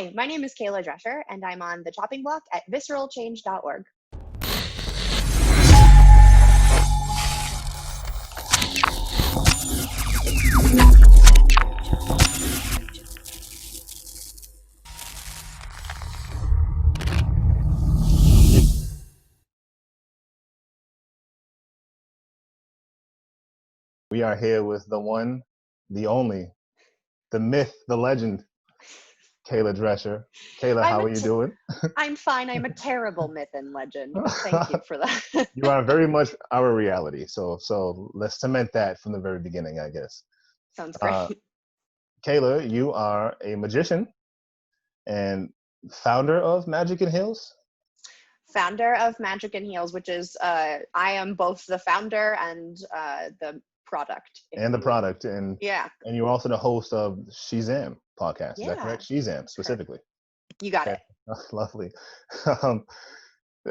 Hi, my name is Kayla Drescher, and I'm on the chopping block at visceralchange.org. We are here with the one, the only, the myth, the legend, Kayla Drescher. Kayla, I'm how a are you t- doing? I'm fine. I'm a terrible myth and legend, but thank you for that. You are very much our reality. So let's cement that from the very beginning, I guess. Sounds Uh, great. Kayla, you are a magician and founder of Magic and Hills Founder of Magic and Heels, which is I am both the founder and the product, if and the you product, and yeah. and you're also the host of Shazam podcast. Is that Yeah, correct? Shazam correct. specifically. You got Okay, it. lovely.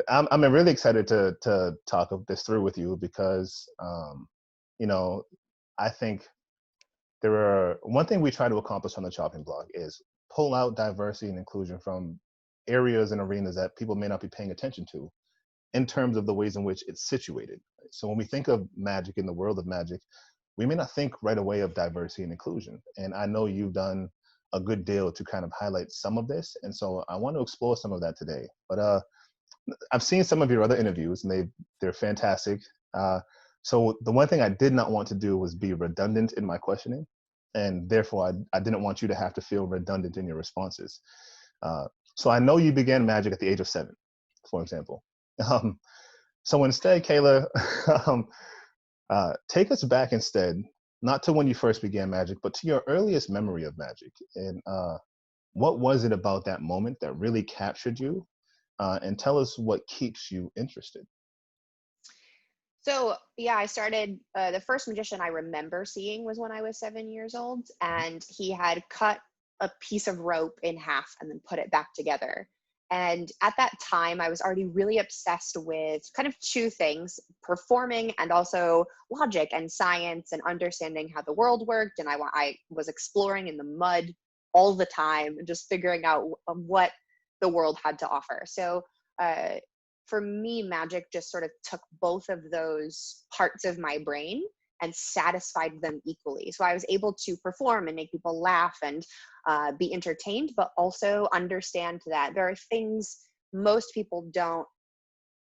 Um, I'm really excited to talk this through with you because you know I think there are one thing we try to accomplish on the chopping block is pull out diversity and inclusion from areas and arenas that people may not be paying attention to in terms of the ways in which it's situated. So when we think of magic in the world of magic, we may not think right away of diversity and inclusion. And I know you've done a good deal to kind of highlight some of this, and so I want to explore some of that today. But I've seen some of your other interviews, and they're fantastic. Uh, so the one thing I did not want to do was be redundant in my questioning, and therefore I didn't want you to have to feel redundant in your responses. Uh, so I know you began magic at the age of 7, for example. Um, so instead, Kayla, um, take us back instead, not to when you first began magic, but to your earliest memory of magic, and what was it about that moment that really captured you? And tell us what keeps you interested. So yeah, I started. The first magician I remember seeing was when I was 7 years old, and he had cut a piece of rope in half and then put it back together. And at that time, I was already really obsessed with kind of two things: performing and also logic and science and understanding how the world worked. And I was exploring in the mud all the time and just figuring out what the world had to offer. So uh, for me, magic just sort of took both of those parts of my brain and satisfied them equally. So I was able to perform and make people laugh and be entertained, but also understand that there are things most people don't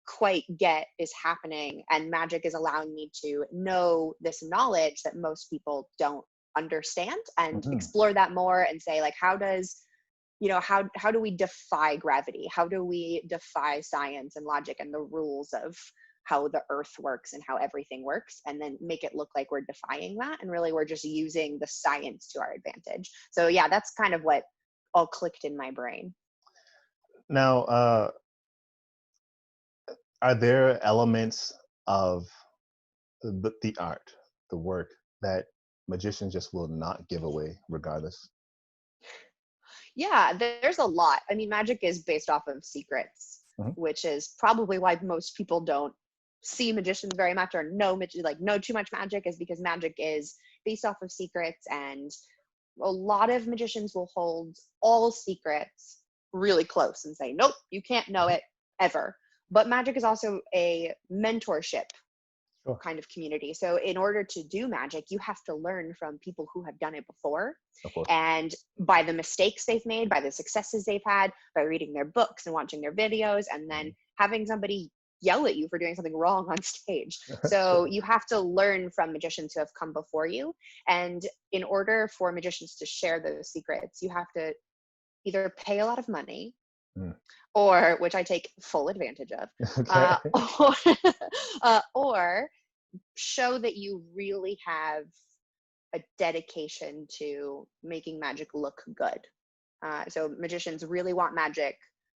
quite get is happening. And magic is allowing me to know this knowledge that most people don't understand and Hmm. explore that more and say, like, how do we defy gravity? How do we defy science and logic and the rules of how the earth works and how everything works, and then make it look like we're defying that, and really we're just using the science to our advantage. So yeah, that's kind of what all clicked in my brain. Now, are there elements of the art, the work that magicians just will not give away regardless? Yeah, there's a lot. I mean, magic is based off of secrets, Hmm. which is probably why most people don't see magicians very much or know too much magic, is because magic is based off of secrets, and a lot of magicians will hold all secrets really close and say, nope, you can't know it ever. But magic is also a mentorship Sure, kind of community. So in order to do magic, you have to learn from people who have done it before. of course. And by the mistakes they've made, by the successes they've had, by reading their books and watching their videos, and then having somebody yell at you for doing something wrong on stage. So Sure. you have to learn from magicians who have come before you. And in order for magicians to share those secrets, you have to either pay a lot of money, Mm. or which I take full advantage of, Okay. or, or show that you really have a dedication to making magic look good. So magicians really want magic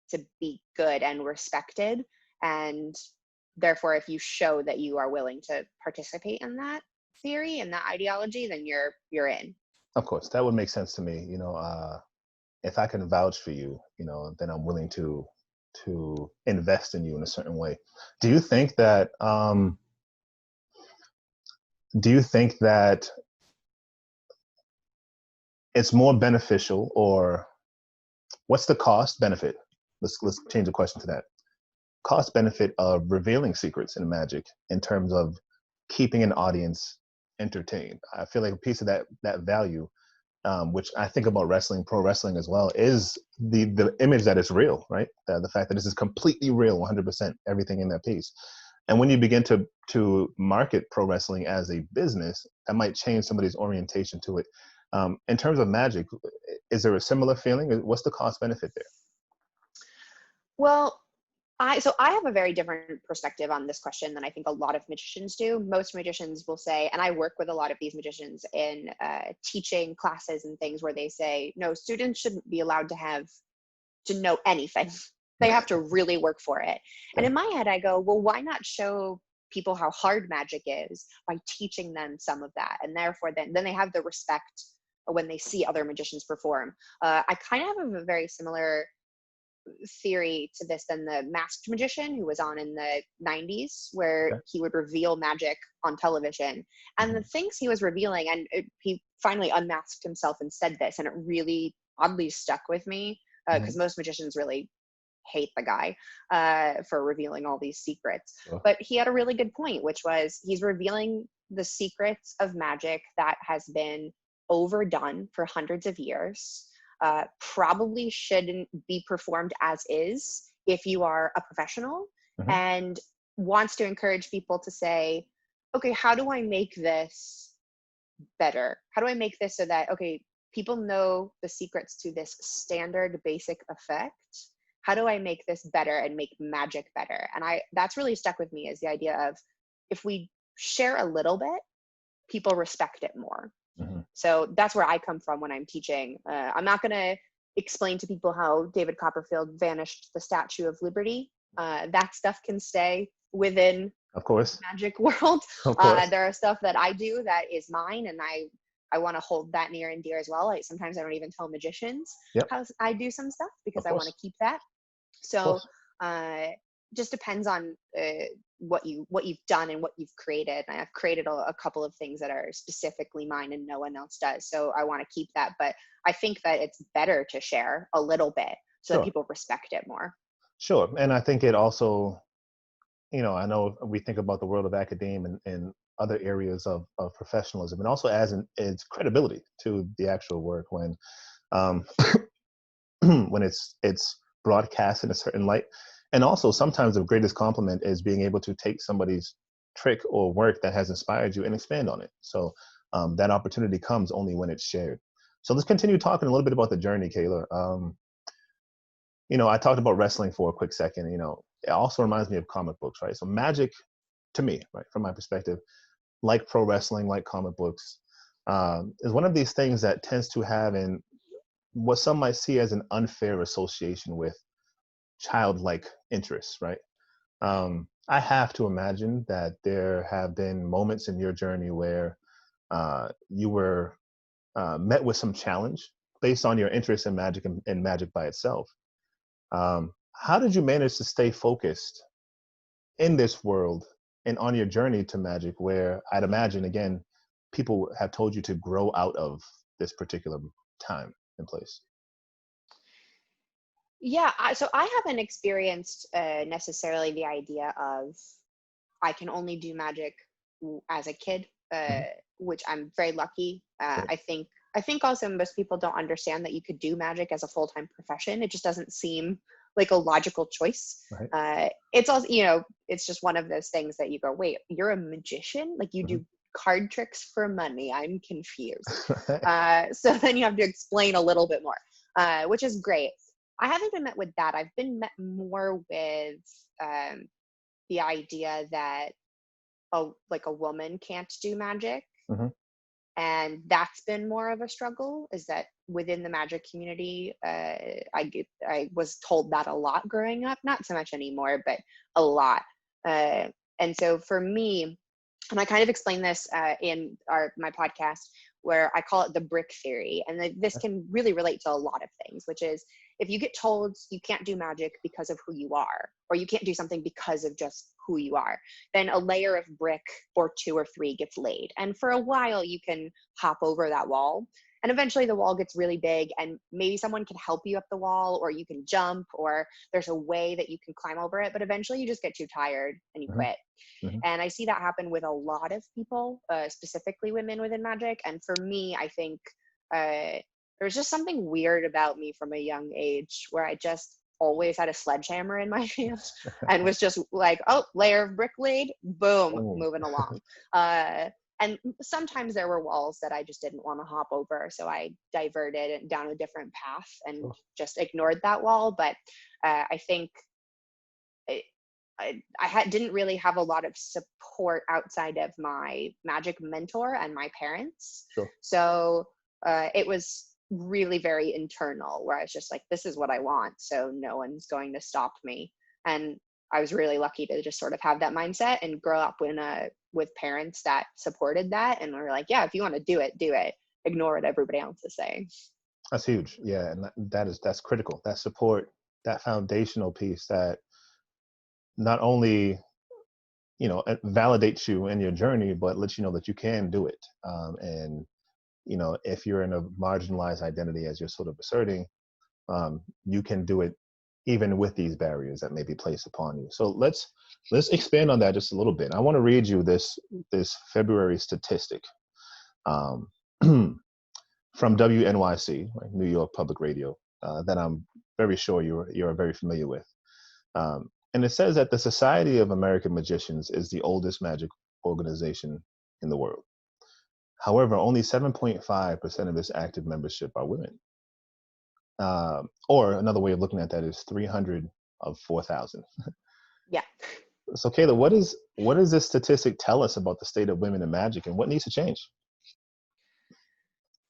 to be good and respected, and therefore, if you show that you are willing to participate in that theory and that ideology, then you're in. Of course, that would make sense to me. If I can vouch for you, then I'm willing to invest in you in a certain way. Do you think that do you think that it's more beneficial, or what's the cost benefit? Let's change the question to that. Cost benefit of revealing secrets in magic in terms of keeping an audience entertained. I feel like a piece of that value, which I think about wrestling, pro wrestling as well, is the image that it's real, right? The fact that this is completely real, 100%, everything in that piece. And when you begin to market pro wrestling as a business, that might change somebody's orientation to it. In terms of magic, is there a similar feeling? What's the cost benefit there? Well, so I have a very different perspective on this question than I think a lot of magicians do. Most magicians will say, and I work with a lot of these magicians in teaching classes and things where they say, no, students shouldn't be allowed to know anything. They have to really work for it. And in my head, I go, well, why not show people how hard magic is by teaching them some of that? And therefore, then they have the respect when they see other magicians perform. I kind of have a very similar theory to this than the Masked Magician who was on in the 90s, where he would reveal magic on television. And the things he was revealing, and he finally unmasked himself and said this, and it really oddly stuck with me because most magicians really hate the guy for revealing all these secrets. But he had a really good point, which was he's revealing the secrets of magic that has been overdone for hundreds of years. Probably shouldn't be performed as is if you are a professional, and wants to encourage people to say, okay, how do I make this better? How do I make this so that, okay, people know the secrets to this standard basic effect. How do I make this better and make magic better? And that's really stuck with me, is the idea of if we share a little bit, people respect it more. So that's where I come from when I'm teaching. I'm not going to explain to people how David Copperfield vanished the Statue of Liberty. That stuff can stay within, of course, magic world. Of course. There are stuff that I do that is mine, and I want to hold that near and dear as well. Like sometimes I don't even tell magicians how I do some stuff because I want to keep that. So just depends on what you've done and what you've created. And I've created a couple of things that are specifically mine and no one else does. So I want to keep that. But I think that it's better to share a little bit so that people respect it more. Sure. And I think it also, I know we think about the world of academia and other areas of professionalism, and also as its credibility to the actual work when when it's broadcast in a certain light. And also sometimes the greatest compliment is being able to take somebody's trick or work that has inspired you and expand on it. So that opportunity comes only when it's shared. So let's continue talking a little bit about the journey, Kayla. I talked about wrestling for a quick second. It also reminds me of comic books, right? So magic, to me, right, from my perspective, like pro wrestling, like comic books, is one of these things that tends to have what some might see as an unfair association with childlike interests, right? I have to imagine that there have been moments in your journey where you were met with some challenge based on your interest in magic and magic by itself. How did you manage to stay focused in this world and on your journey to magic, where I'd imagine, again, people have told you to grow out of this particular time and place? Yeah, so I haven't experienced necessarily the idea of I can only do magic as a kid, which I'm very lucky. I think also most people don't understand that you could do magic as a full-time profession. It just doesn't seem like a logical choice. Right. It's also, it's just one of those things that you go, wait, you're a magician? Like you do card tricks for money? I'm confused. So then you have to explain a little bit more, which is great. I haven't been met with that. I've been met more with the idea that a woman can't do magic. And that's been more of a struggle, is that within the magic community, I was told that a lot growing up, not so much anymore, but a lot. And so for me, and I kind of explain this in my podcast, where I call it the brick theory. And this can really relate to a lot of things, which is if you get told you can't do magic because of who you are, or you can't do something because of just who you are, then a layer of brick or 2 or 3 gets laid. And for a while you can hop over that wall. And eventually the wall gets really big, and maybe someone can help you up the wall, or you can jump, or there's a way that you can climb over it. But eventually you just get too tired and you quit. Mm-hmm. And I see that happen with a lot of people, specifically women within magic. And for me, I think there's just something weird about me from a young age where I just always had a sledgehammer in my hand and was just like, oh, layer of brick laid, boom, moving along. And sometimes there were walls that I just didn't want to hop over, so I diverted it down a different path and just ignored that wall. But I think didn't really have a lot of support outside of my magic mentor and my parents. Sure. So it was really very internal, where I was just like, this is what I want, so no one's going to stop me. And I was really lucky to just sort of have that mindset and grow up with parents that supported that and were like, yeah, if you want to do it, do it. Ignore what everybody else is saying. That's huge. Yeah. And that's critical. That support, that foundational piece that not only, you know, validates you in your journey, but lets you know that you can do it. And, you know, if you're in a marginalized identity, as you're sort of asserting, you can do it even with these barriers that may be placed upon you. So let's expand on that just a little bit. I want to read you this February statistic from WNYC, right, New York Public Radio, that I'm very sure you're very familiar with. And it says that the Society of American Magicians is the oldest magic organization in the world. However, only 7.5% of its active membership are women. Or another way of looking at that is 300 of 4,000. Yeah. So Kayla, what does this statistic tell us about the state of women in magic, and what needs to change?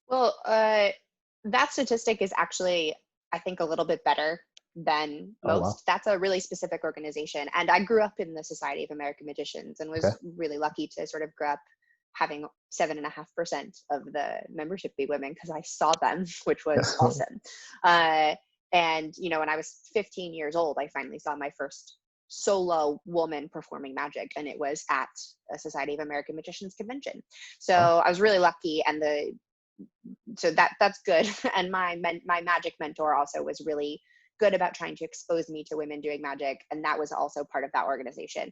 Well, that statistic is actually, I think, a little bit better than most. Wow. That's a really specific organization. And I grew up in the Society of American Magicians and was really lucky to sort of grow up having 7.5% of the membership be women, because I saw them, which was awesome. And, you know, when I was 15 years old, I finally saw my first solo woman performing magic, and it was at a Society of American Magicians convention. So I was really lucky, and so that's good. And my magic mentor also was really good about trying to expose me to women doing magic, and that was also part of that organization.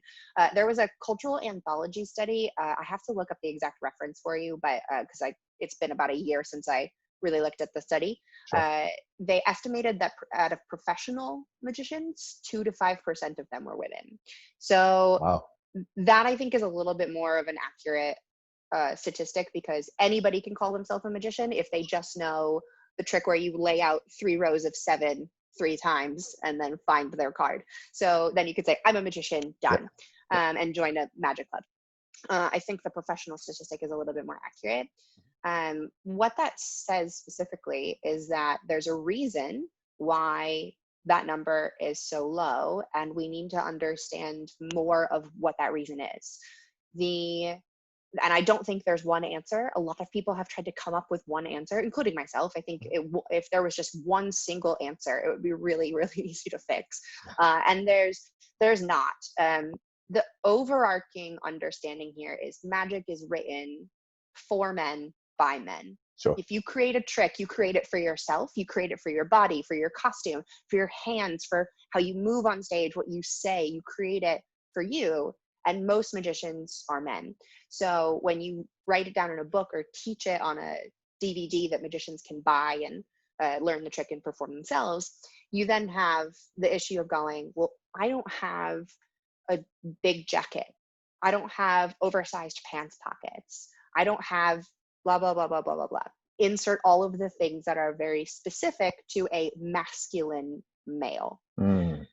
There was a cultural anthology study. I have to look up the exact reference for you, but because it's been about a year since I really looked at the study. Sure. They estimated that out of professional magicians, 2 to 5% of them were women. So that, I think, is a little bit more of an accurate statistic, because anybody can call themselves a magician if they just know the trick where you lay out 3 rows of 7 3 times and then find their card. So then you could say, I'm a magician, done, and join a magic club. I think the professional statistic is a little bit more accurate. What that says specifically is that there's a reason why that number is so low, and we need to understand more of what that reason is. And I don't think there's one answer. A lot of people have tried to come up with one answer, including myself. I think if there was just one single answer, it would be really, really easy to fix. And there's not. The overarching understanding here is magic is written for men by men. Sure. If you create a trick, you create it for yourself. You create it for your body, for your costume, for your hands, for how you move on stage, what you say. You create it for you. And most magicians are men. So when you write it down in a book or teach it on a DVD that magicians can buy and learn the trick and perform themselves, you then have the issue of going, well, I don't have a big jacket. I don't have oversized pants pockets. I don't have blah, blah, blah, blah, blah, blah, blah. Insert all of the things that are very specific to a masculine male,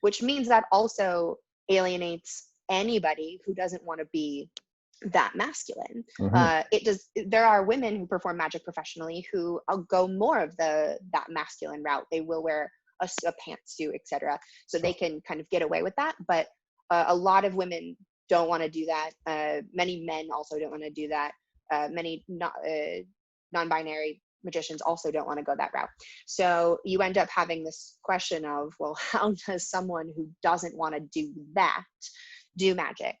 which means that also alienates anybody who doesn't want to be that masculine. There are women who perform magic professionally who go more of that masculine route. They will wear a pantsuit, etc., so they can kind of get away with that. But a lot of women don't want to do that. Many men also don't want to do that. Many non-binary magicians also don't want to go that route. So you end up having this question of, well, how does someone who doesn't want to do that do magic?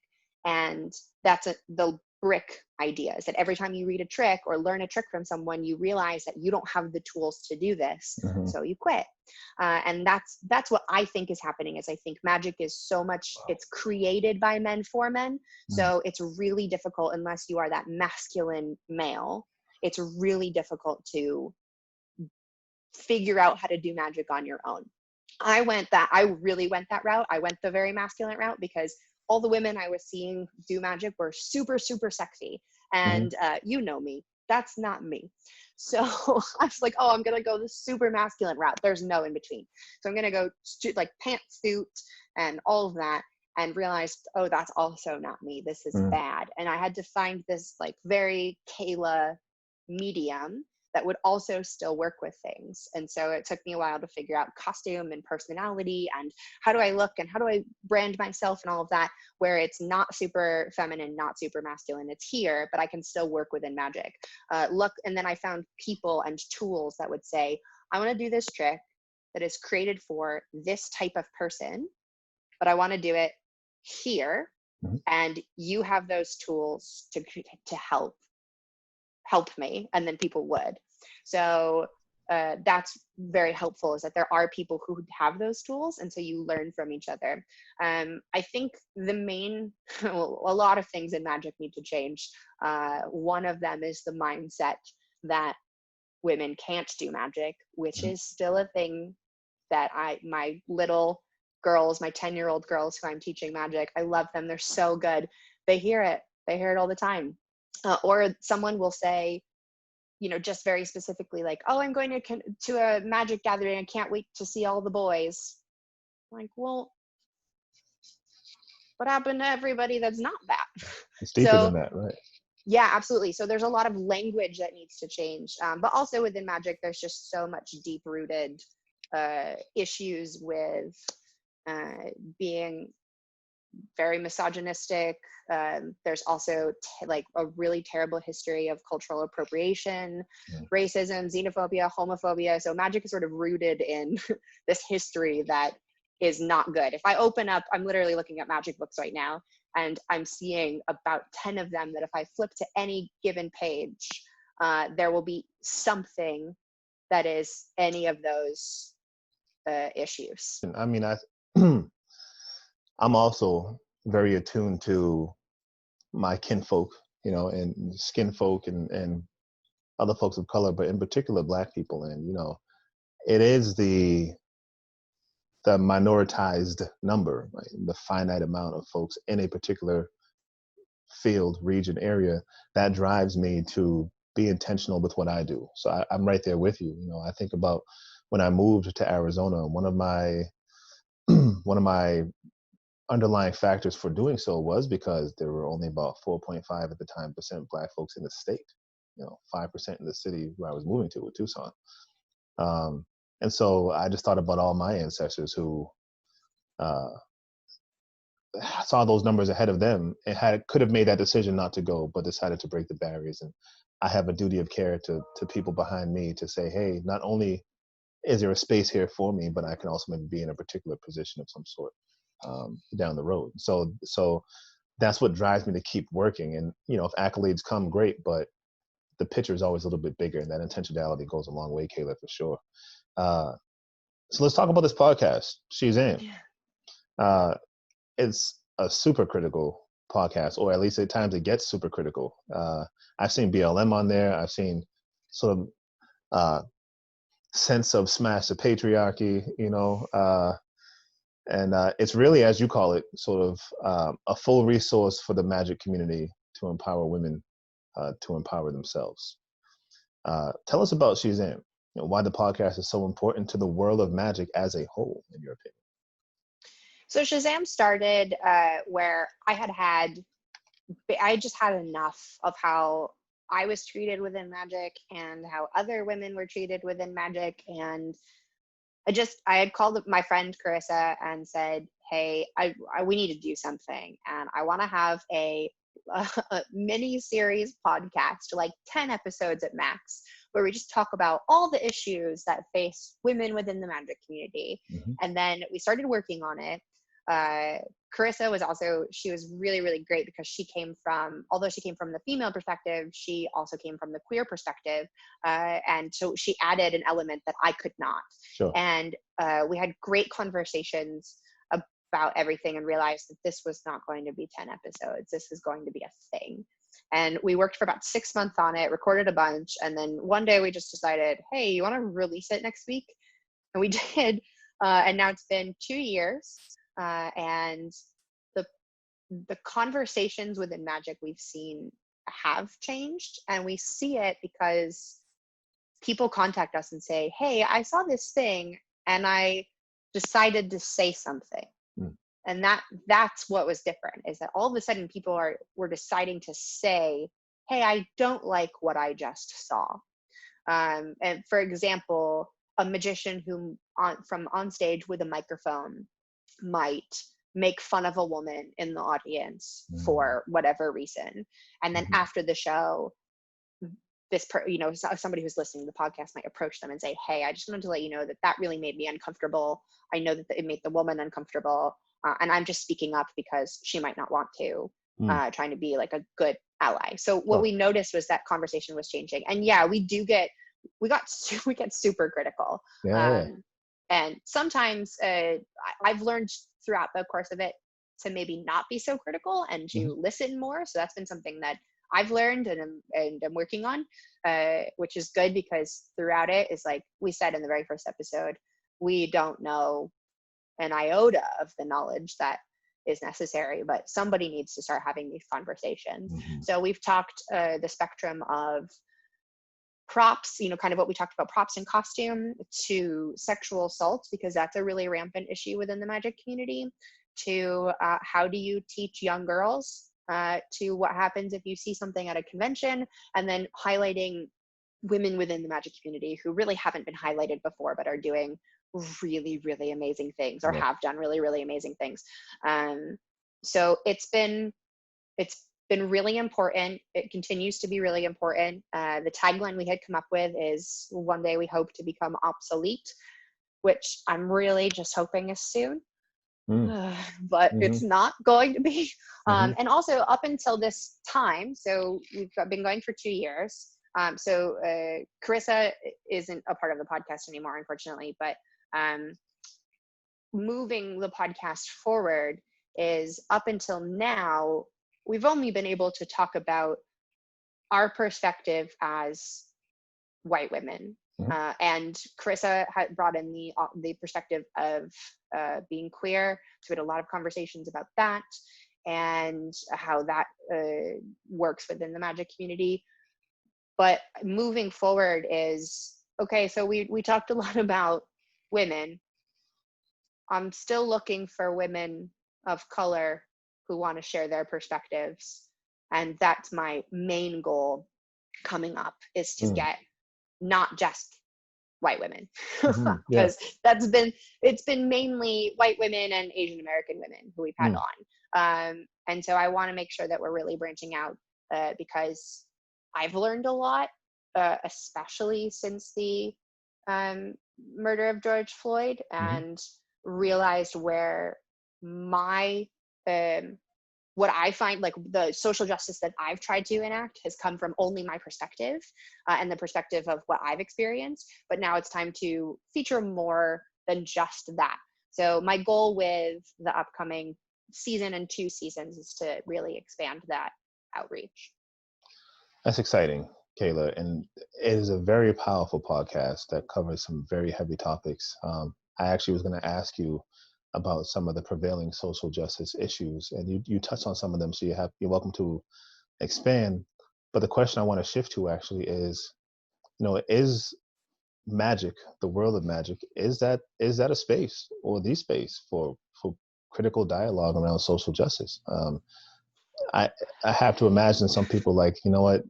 And that's the brick ideas, that every time you read a trick or learn a trick from someone, you realize that you don't have the tools to do this, so you quit. And that's what I think is happening. Is I think magic is so much, it's created by men for men, so it's really difficult unless you are that masculine male. It's really difficult to figure out how to do magic on your own. I really went that route. I went the very masculine route because all the women I was seeing do magic were super, super sexy. And you know me, that's not me. So I was like, oh, I'm going to go the super masculine route. There's no in between. So I'm going to go like pantsuit and all of that, and realized, oh, that's also not me. This is bad. And I had to find this like very Kayla medium that would also still work with things. And so it took me a while to figure out costume and personality and how do I look and how do I brand myself and all of that, where it's not super feminine, not super masculine. It's here, but I can still work within magic. And then I found people and tools that would say, I want to do this trick that is created for this type of person, but I want to do it here. And you have those tools to help me, and then people would. So that's very helpful, is that there are people who have those tools, and so you learn from each other. I think a lot of things in magic need to change. One of them is the mindset that women can't do magic, which is still a thing that my little girls, my 10-year-old girls who I'm teaching magic, I love them. They're so good. They hear it all the time. Or someone will say, just very specifically, like, oh, I'm going to a magic gathering. I can't wait to see all the boys. I'm like, well, what happened to everybody that's not that? It's deeper than that, right? Yeah, absolutely. So there's a lot of language that needs to change. But also within magic, there's just so much deep-rooted issues with being very misogynistic. There's also like a really terrible history of cultural appropriation, racism, xenophobia, homophobia. So magic is sort of rooted in this history that is not good. If I open up, I'm literally looking at magic books right now, and I'm seeing about 10 of them that if I flip to any given page, there will be something that is any of those issues. I mean, I'm also very attuned to my kinfolk, and skin folk and other folks of color, but in particular Black people. And, it is the minoritized number, right? The finite amount of folks in a particular field, region, area that drives me to be intentional with what I do. So I'm right there with you. I think about when I moved to Arizona, one of my underlying factors for doing so was because there were only about 4.5 at the time percent Black folks in the state, 5% in the city where I was moving to, with Tucson. And so I just thought about all my ancestors who saw those numbers ahead of them and could have made that decision not to go, but decided to break the barriers. And I have a duty of care to people behind me to say, hey, not only is there a space here for me, but I can also maybe be in a particular position of some sort down the road. So that's what drives me to keep working. And, if accolades come, great, but the picture is always a little bit bigger, and that intentionality goes a long way, Kayla, for sure. So let's talk about this podcast, She's In. It's a super critical podcast, or at least at times it gets super critical. I've seen BLM on there. I've seen sort of sense of smash the patriarchy, and it's really, as you call it, sort of a full resource for the magic community to empower women to empower themselves. Tell us about She's In, why the podcast is so important to the world of magic as a whole, in your opinion. So Shazam started where I just had enough of how I was treated within magic and how other women were treated within magic. And I had called my friend Carissa and said, hey, we need to do something. And I want to have a mini series podcast, like 10 episodes at max, where we just talk about all the issues that face women within the magic community. And then we started working on it. Carissa was also, she was really, really great because although she came from the female perspective, she also came from the queer perspective. And so she added an element that I could not. Sure. And we had great conversations about everything and realized that this was not going to be 10 episodes. This was going to be a thing. And we worked for about 6 months on it, recorded a bunch. And then one day we just decided, hey, you want to release it next week? And we did. And now it's been 2 years. And the conversations within Magic we've seen have changed, and we see it because people contact us and say, hey, I saw this thing and I decided to say something. And that's what was different, is that all of a sudden people were deciding to say, hey, I don't like what I just saw. And for example, a magician who from on stage with a microphone might make fun of a woman in the audience for whatever reason. And then after the show, somebody who's listening to the podcast might approach them and say, hey, I just wanted to let you know that really made me uncomfortable. I know that it made the woman uncomfortable. And I'm just speaking up because she might not want to, trying to be like a good ally. So what we noticed was that conversation was changing. And yeah, we get super critical. And sometimes I've learned throughout the course of it to maybe not be so critical and to listen more. So that's been something that I've learned and I'm working on, which is good, because throughout it is, like we said in the very first episode, we don't know an iota of the knowledge that is necessary, but somebody needs to start having these conversations. So we've talked the spectrum of props, kind of what we talked about, props and costume, to sexual assault, because that's a really rampant issue within the Magic community, to how do you teach young girls, to what happens if you see something at a convention, and then highlighting women within the Magic community who really haven't been highlighted before but are doing really, really amazing things, or have done really, really amazing things. So it's been really important. It continues to be really important. The tagline we had come up with is, one day we hope to become obsolete, which I'm really just hoping is soon. But it's not going to be. And also up until this time, so we've been going for 2 years. So Carissa isn't a part of the podcast anymore, unfortunately, but moving the podcast forward is, up until now, we've only been able to talk about our perspective as white women. And Carissa had brought in the perspective of being queer. So we had a lot of conversations about that and how that works within the Magic community. But moving forward is, okay, so we talked a lot about women. I'm still looking for women of color who want to share their perspectives. And that's my main goal coming up, is to get not just white women, because it's been mainly white women and Asian American women who we've had on. And so I want to make sure that we're really branching out, because I've learned a lot, especially since the murder of George Floyd, and realized where my what I find, like the social justice that I've tried to enact, has come from only my perspective, and the perspective of what I've experienced. But now it's time to feature more than just that. So my goal with the upcoming season and 2 seasons is to really expand that outreach. That's exciting, Kayla. And it is a very powerful podcast that covers some very heavy topics. I actually was going to ask you about some of the prevailing social justice issues, and you touched on some of them, so you're welcome to expand. But the question I want to shift to actually is, is Magic, the world of Magic, is that a space, or the space for critical dialogue around social justice? I have to imagine some people, like, you know what,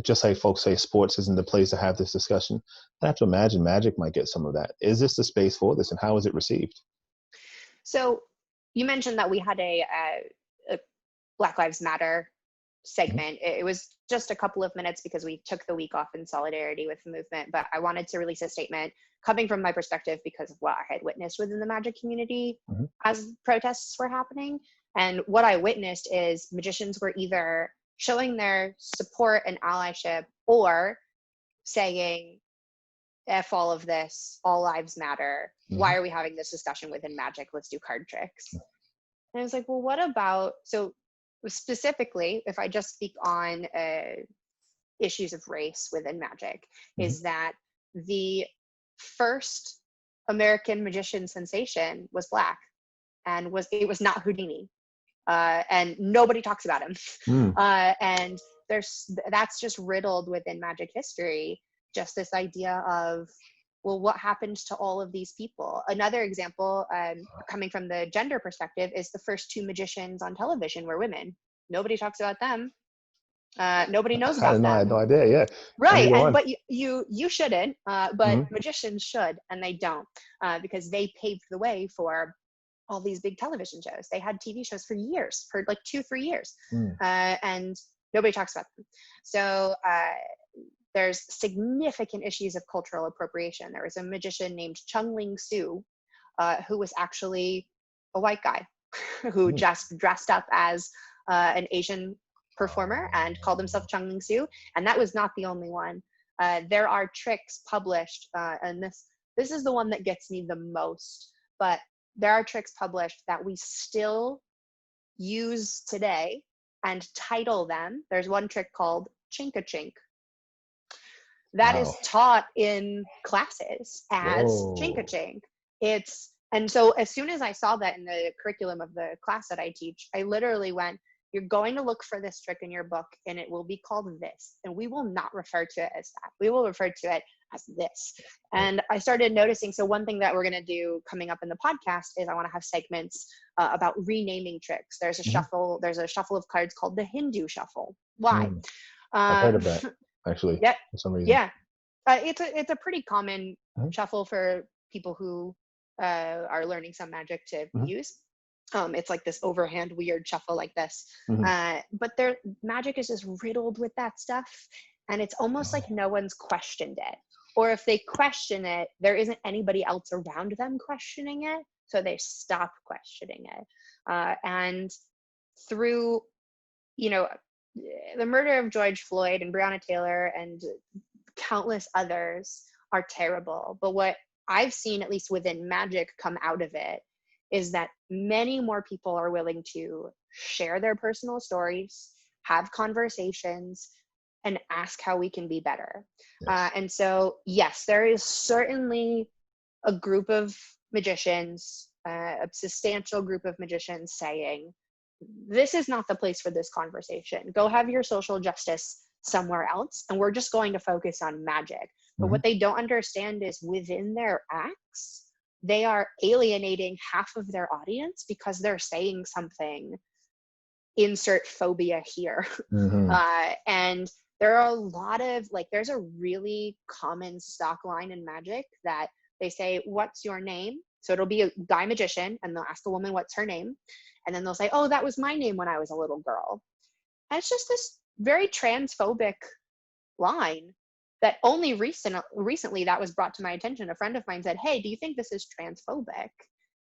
just like folks say sports isn't the place to have this discussion, I have to imagine Magic might get some of that. Is this the space for this, and how is it received? So you mentioned that we had a Black Lives Matter segment. It was just a couple of minutes because we took the week off in solidarity with the movement, but I wanted to release a statement coming from my perspective because of what I had witnessed within the magic community as protests were happening. And what I witnessed is magicians were either showing their support and allyship or saying, F all of this, all lives matter. Why are we having this discussion within magic? Let's do card tricks. And I was like, well, what about, so specifically, if I just speak on issues of race within magic, is that the first American magician sensation was Black, and it was not Houdini, and nobody talks about him. And that's just riddled within magic history, just this idea of, well, what happened to all of these people? Another example, coming from the gender perspective, is the first 2 magicians on television were women. Nobody talks about them. Nobody knows about them. I had no idea. Yeah. Right, but you shouldn't. But magicians should, and they don't, because they paved the way for all these big television shows. They had TV shows for years, for like 2-3 years, and nobody talks about them. So there's significant issues of cultural appropriation. There was a magician named Chung-Ling Soo, who was actually a white guy who just dressed up as an Asian performer and called himself Chung-Ling Soo. And that was not the only one. There are tricks published, and this is the one that gets me the most, but there are tricks published that we still use today and title them. There's one trick called Chink-a-Chink. That is taught in classes as Chink-a-Chink. And so as soon as I saw that in the curriculum of the class that I teach, I literally went, you're going to look for this trick in your book and it will be called this. And we will not refer to it as that. We will refer to it as this. And I started noticing, so one thing that we're going to do coming up in the podcast is I want to have segments about renaming tricks. There's a shuffle of cards called the Hindu shuffle. Why? I've heard of that, actually, for some reason. Yeah. It's a pretty common shuffle for people who are learning some magic to use. It's like this overhand weird shuffle like this. But magic is just riddled with that stuff. And it's almost like no one's questioned it. Or if they question it, there isn't anybody else around them questioning it. So they stop questioning it. And through, the murder of George Floyd and Breonna Taylor and countless others are terrible. But what I've seen, at least within magic, come out of it is that many more people are willing to share their personal stories, have conversations, and ask how we can be better. And so, yes, there is certainly a group of magicians, a substantial group of magicians saying, this is not the place for this conversation. Go have your social justice somewhere else, and we're just going to focus on magic. But what they don't understand is within their acts, they are alienating half of their audience because they're saying something, insert phobia here. And there are a lot of, there's a really common stock line in magic that they say, what's your name? So it'll be a guy magician and they'll ask the woman, what's her name? And then they'll say, oh, that was my name when I was a little girl. And it's just this very transphobic line that only recently that was brought to my attention. A friend of mine said, hey, do you think this is transphobic?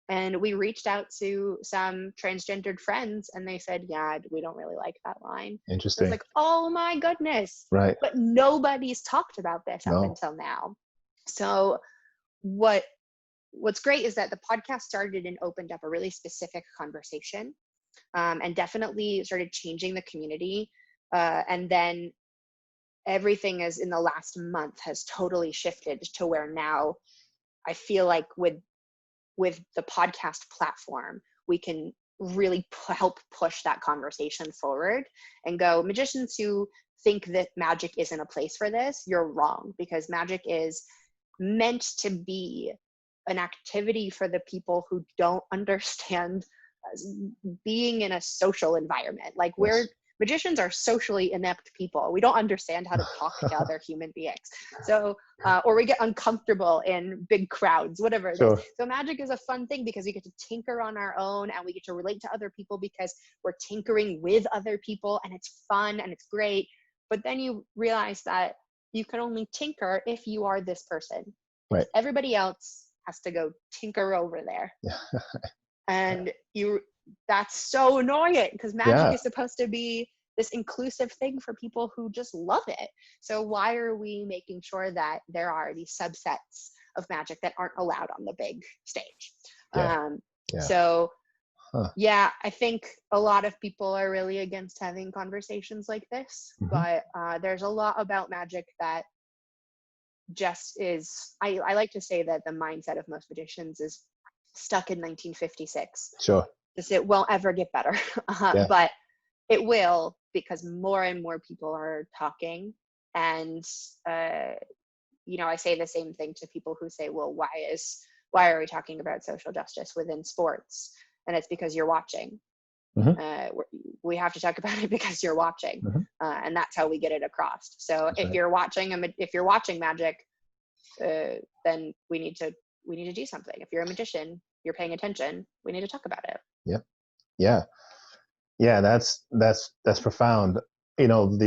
And we reached out to some transgendered friends and they said, yeah, we don't really like that line. Interesting. I was like, oh my goodness. Right. But nobody's talked about this up until now. So what's great is that the podcast started and opened up a really specific conversation, and definitely started changing the community. And then everything is in the last month has totally shifted to where now I feel like with the podcast platform, we can really help push that conversation forward and go, magicians who think that magic isn't a place for this, you're wrong, because magic is meant to be an activity for the people who don't understand being in a social environment. magicians are socially inept people. We don't understand how to talk to other human beings. So, or we get uncomfortable in big crowds, whatever it is. Sure. So magic is a fun thing because we get to tinker on our own, and we get to relate to other people because we're tinkering with other people, and it's fun and it's great. But then you realize that you can only tinker if you are this person. Right. Everybody else has to go tinker over there. And that's so annoying because magic is supposed to be this inclusive thing for people who just love it. So why are we making sure that there are these subsets of magic that aren't allowed on the big stage? So yeah, I think a lot of people are really against having conversations like this, but there's a lot about magic that just is, I like to say that the mindset of most magicians is stuck in 1956. Sure. Just it won't ever get better. But it will, because more and more people are talking. And you know, I say the same thing to people who say, well, why are we talking about social justice within sports? And it's because you're watching. We have to talk about it because you're watching, and that's how we get it across. So if you're watching magic, then we need to do something. If you're a magician, you're paying attention, we need to talk about it. That's profound. You know,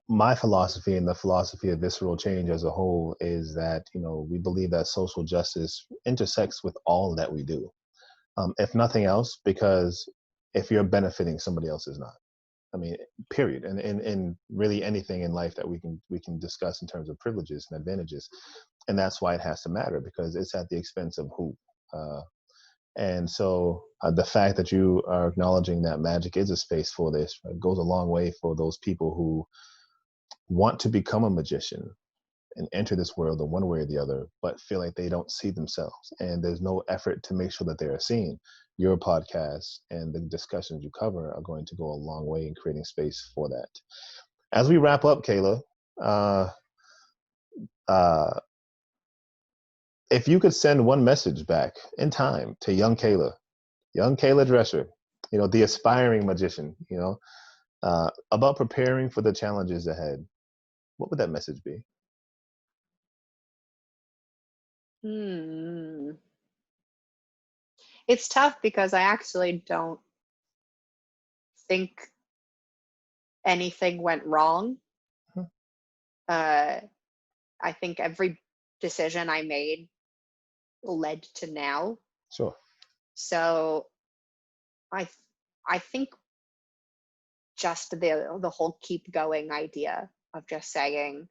my philosophy and the philosophy of visceral change as a whole is that, you know, we believe that social justice intersects with all that we do. If nothing else, because if you're benefiting, somebody else is not. I mean, period. And in really anything in life that we can discuss in terms of privileges and advantages. And that's why it has to matter, because it's at the expense of who. And so the fact that you are acknowledging that magic is a space for this goes a long way for those people who want to become a magician and enter this world in one way or the other, but feel like they don't see themselves. And there's no effort to make sure that they are seen. Your podcast and the discussions you cover are going to go a long way in creating space for that. As we wrap up, Kayla, if you could send one message back in time to young Kayla Drescher, you know, the aspiring magician, you know, about preparing for the challenges ahead, what would that message be? It's tough because I actually don't think anything went wrong. I think every decision I made led to now. Sure. So I think just the whole keep going idea of just saying,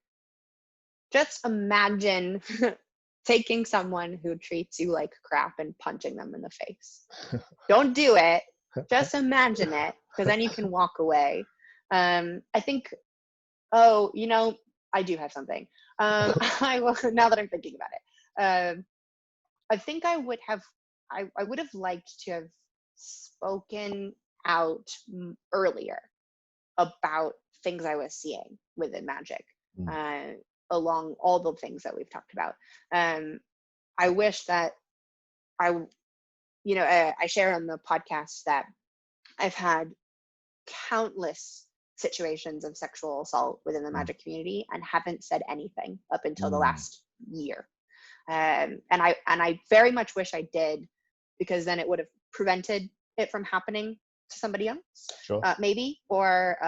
just imagine taking someone who treats you like crap and punching them in the face. Don't do it. Just imagine it, because then you can walk away. I think, you know, I do have something. I will, now that I'm thinking about it. I think I would have liked to have spoken out earlier about things I was seeing within magic, along all the things that we've talked about. I wish that I share on the podcast that I've had countless situations of sexual assault within the magic community and haven't said anything up until the last year. And I very much wish I did, because then it would have prevented it from happening to somebody else, maybe, or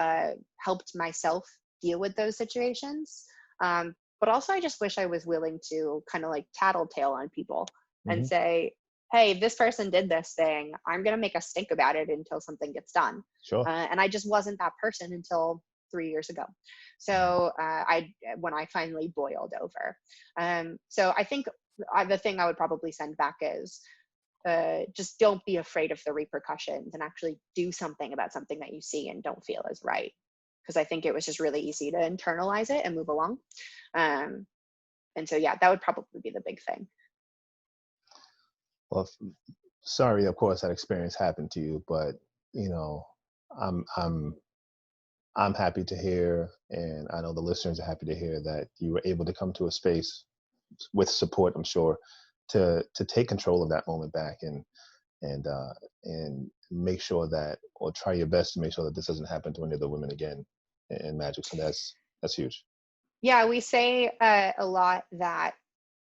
helped myself deal with those situations. But also I just wish I was willing to kind of like tattletale on people and say, hey, this person did this thing, I'm going to make a stink about it until something gets done. And I just wasn't that person until 3 years ago. So when I finally boiled over. So I think the thing I would probably send back is, just don't be afraid of the repercussions and actually do something about something that you see and don't feel is right. Because I think it was just really easy to internalize it and move along. And so, yeah, that would probably be the big thing. Well, sorry, of course, that experience happened to you, but you know, I'm happy to hear, and I know the listeners are happy to hear that you were able to come to a space with support, I'm sure, to take control of that moment back. And and make sure that, or try your best to make sure that this doesn't happen to any of the women again in Magic. So that's huge. Yeah, we say a lot that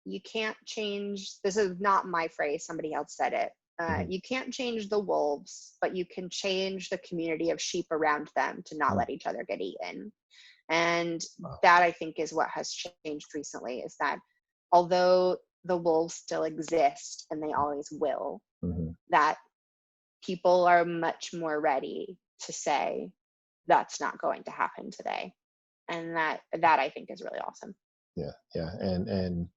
you can't change, this is not my phrase, somebody else said it. You can't change the wolves, but you can change the community of sheep around them to not let each other get eaten. And that, I think, is what has changed recently, is that although the wolves still exist and they always will, that people are much more ready to say that's not going to happen today. And that I think is really awesome. Yeah. And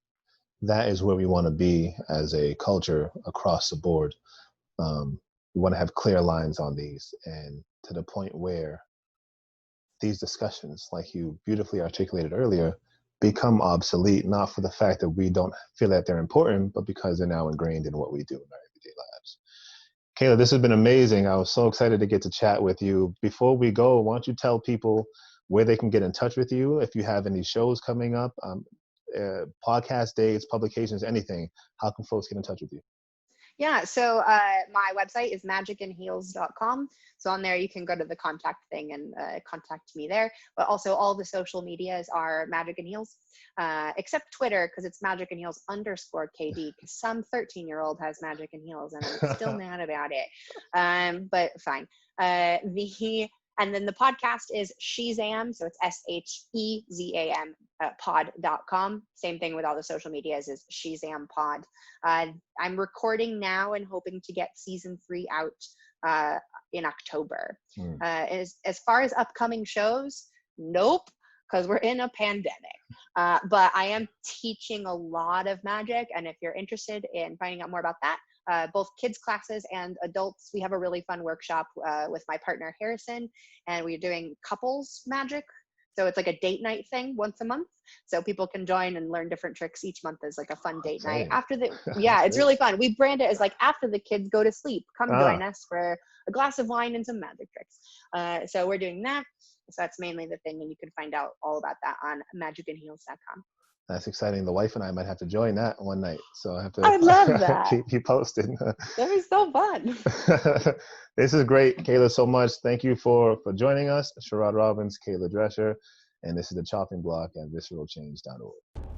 that is where we want to be as a culture across the board. We want to have clear lines on these, and to the point where these discussions, like you beautifully articulated earlier, become obsolete, not for the fact that we don't feel that they're important, but because they're now ingrained in what we do in our everyday lives. Kayla, this has been amazing. I was so excited to get to chat with you. Before we go, why don't you tell people where they can get in touch with you, if you have any shows coming up, podcast dates, publications, anything. How can folks get in touch with you? Yeah, so my website is magicandheals.com. So on there, you can go to the contact thing and contact me there. But also all the social medias are Magic and Heals, except Twitter, because it's Magic and Heals _KD, because some 13-year-old has Magic and Heals, and I'm still mad about it. But fine. And then the podcast is Shezam, so it's SHEZAM pod.com. Same thing with all the social medias, is Shezam pod. I'm recording now and hoping to get season 3 out in October. As far as upcoming shows, nope, because we're in a pandemic. But I am teaching a lot of magic, and if you're interested in finding out more about that, both kids classes and adults, we have a really fun workshop with my partner Harrison, and we're doing couples magic. So it's like a date night thing once a month, so people can join and learn different tricks each month as like a fun date night after the it's really fun. We brand it as like, after the kids go to sleep, come join us for a glass of wine and some magic tricks. So we're doing that. So that's mainly the thing, and you can find out all about that on magicandheals.com. That's exciting. The wife and I might have to join that one night, so I have to. I'd love that. Keep you posted. That was so fun. This is great, Kayla. So much. Thank you for joining us, Sherrod Robbins, Kayla Drescher, and this is the Chopping Block at visceralchange.org.